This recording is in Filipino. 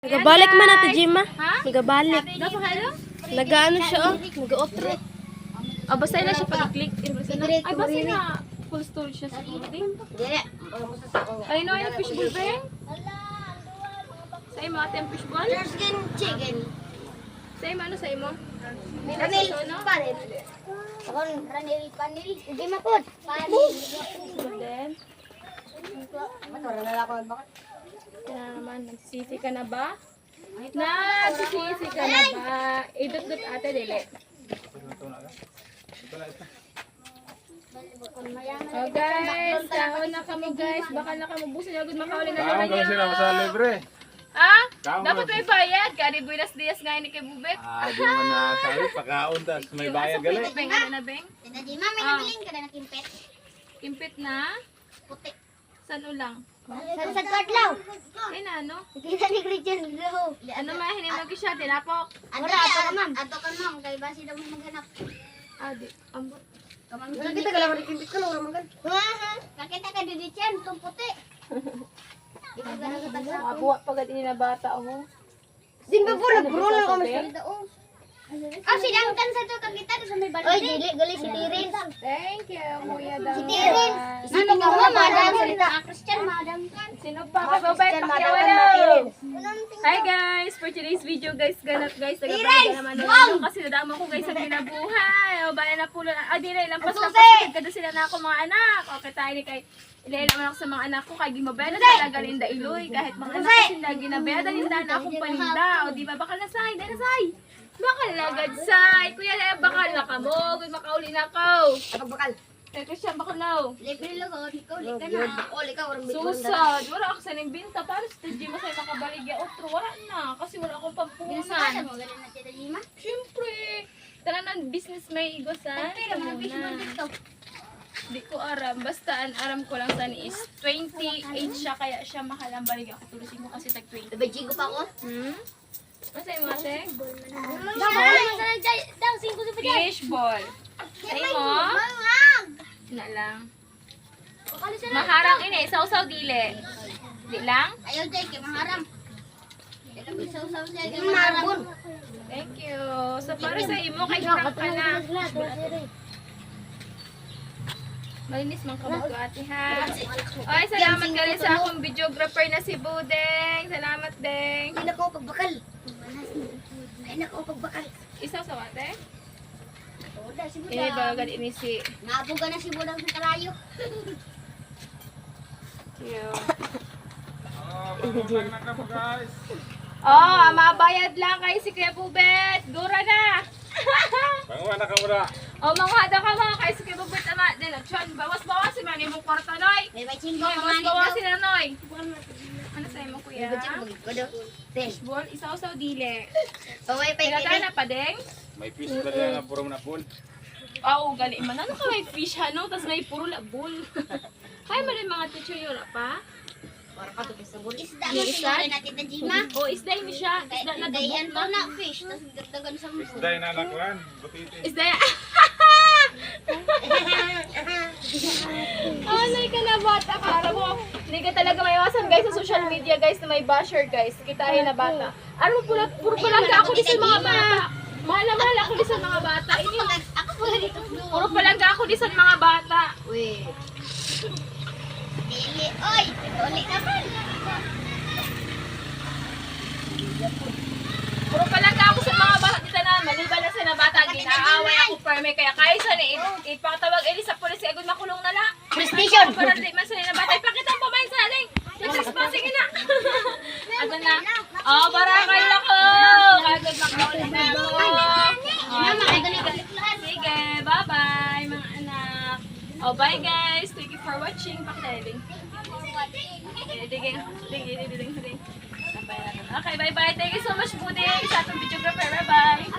Nagabalik man natin, Jima. Ha? Nagabalik. Napakalo? Nag-ano siya, oh. Nag-outro. Oh, basta na siya pag-click. Ay, basta na. Full storage siya sa building. Ay, no, ay, fishball ba yan? Sa imo, ate, ang fishball? Chicken. Sa imo, ano sa imo? Ranil panel. Akon ranil panel. Hindi mapod. Panel. Then, Matara na ako bakit? kaya naman, nagsisisi ka na ba? Nagsisisi ka na ba? Idot-dot ate, dili. Oh guys, taon na kamo guys. Baka na kamo busin agad makauli na naman Kamu sila sa libre. Ah? Kamu Dapat may bayad. Kari buenas dias nga ni kay Bubet. Di man na sabi pagkaon tas may bayad gali. Beng, ano na beng? Tita Di, mami nabiling ka na nakimpet. Impit na? Puti. San ulang? Sa kadlaw. Ay na ano? Kita ni Christian Low. Ano ma hinimag siya tinapok? Wala ato ka ma'am. Ato ka ma'am kay basi daw mo maghanap. Adi, ambot. Kamang kita ka lang nakimpet ka lang man kan. Kakita ka di diyan tong puti. Di ka gana ka taga. Abuwa pagad ini na bata oh. Simba po nagpuro lang kami sa daong. Ah, sidangkan sa to kakita sa may balde. Oy, dili gali si Tirin. Thank you, Kuya Daw. Si Tirin. Ano ka mo madam salita? Christian madam kan. Sino pa ka Bubet? Pakiwala. Hi guys! For today's video guys, ganap guys, nagabalik naman nila kasi nadama ko guys sa kinabuhay. O bayan na pulo na, di na ilang pasapasagad kada sila na ako mga anak. O kaya ni kay ilan naman ako sa mga anak ko kay gimabayad na talaga linda iloy kahit mga anak ko sila ginabayad na linda na akong paninda. O di ba bakal na say, dahil na say. Bakal lagad say. Kuya na bakal na ka mo, kung makauli na ako. Ako bakal. Eh kasi siya bakal na. Libre lang ako, ikaw ka na. Oli ka orang Susad, wala ako sa binta para sa Tadji masay makabaligya otro, wala na kasi wala akong pampunan. mo galing na tita Jima. Siyempre, tara ng business may igosan. Pero mga fish man dito. Di ko aram, basta ang aram ko lang saan is 28 siya kaya siya mahal ang baligya ko. Tulusin mo kasi tag 20. Nabajigo pa ako. Masay mo ate? Daw 5 sa Fish ball. Say mo? Mangag. Na lang. Maharang ini, sausaw dili. Di lang? Ayaw jay kay maharam. Ito bisaw-saw jay kay maharam. Thank you. So para sa imo kay prank ka na. Malinis man ka mo ate ha. Ay, salamat ka rin sa akong videographer na si Budeng. Salamat, Deng. Hindi na ko pagbakal. Ay na ko pagbakal. Isaw sa ate? Oda si Eh, Budang. bagal ini si... Nabuga na si Budang sa kalayo. Guys. Oh, mabayad lang kay si Kuya Bubet. Dura na. Panguha na ka muna. Oh, manghada ka mga kay si Kuya Bubet. Ama, din, bawas-bawas si Manny mo kwarta, Noy. May bachingo Noy, mga bawas-bawas si Noy. Ano sa'yo mo, Kuya? Kodo. Ten. Fishball, isaw-saw dili. Paway pa Pinagana ikili. na pa, Deng? May fish pa dyan na puro na pool. Oo, gali man. Ano ka may fish, ano? Tapos may puro labol. Kaya mo rin mga teacher yun, pa? Isda mo siguro na tita Jima. O, isda yun siya. Isda na Dayan dubok to na. na fish. Tapos dagdagan sa mga. Isday na nakuhan. Butiti. Isda yan. Alay ka na bata. Para mo, hindi ka talaga maiwasan guys sa social media guys na may basher guys. Kitahin na bata. Ano puro palangga ako din sa mga bata. Mahal na mahal ako din sa mga bata. Ako pala dito. Puro palangga ako din sa mga bata. Weh. Dili. Oy. Uli naman. Puro palangga ako sa mga bata. Dito na, maliban na sa na bata. Ginaaway ako perme. Kaya kaysa ni ipakatawag ili sa polis. Agad makulong na la. Prestation. Para di man sila na bata. Ipakita ang pamain sa aling. Trespassing na. Ano na? Oh, para kayo ako. Agad makaulit na ako. Mama, ay galit lahat. Sige, bye-bye mga anak. Oh, bye guys. Thank you for watching. Pakidaling. Okay, bye-bye. Thank you so much, Buding. Sa ating videographer. Bye-bye.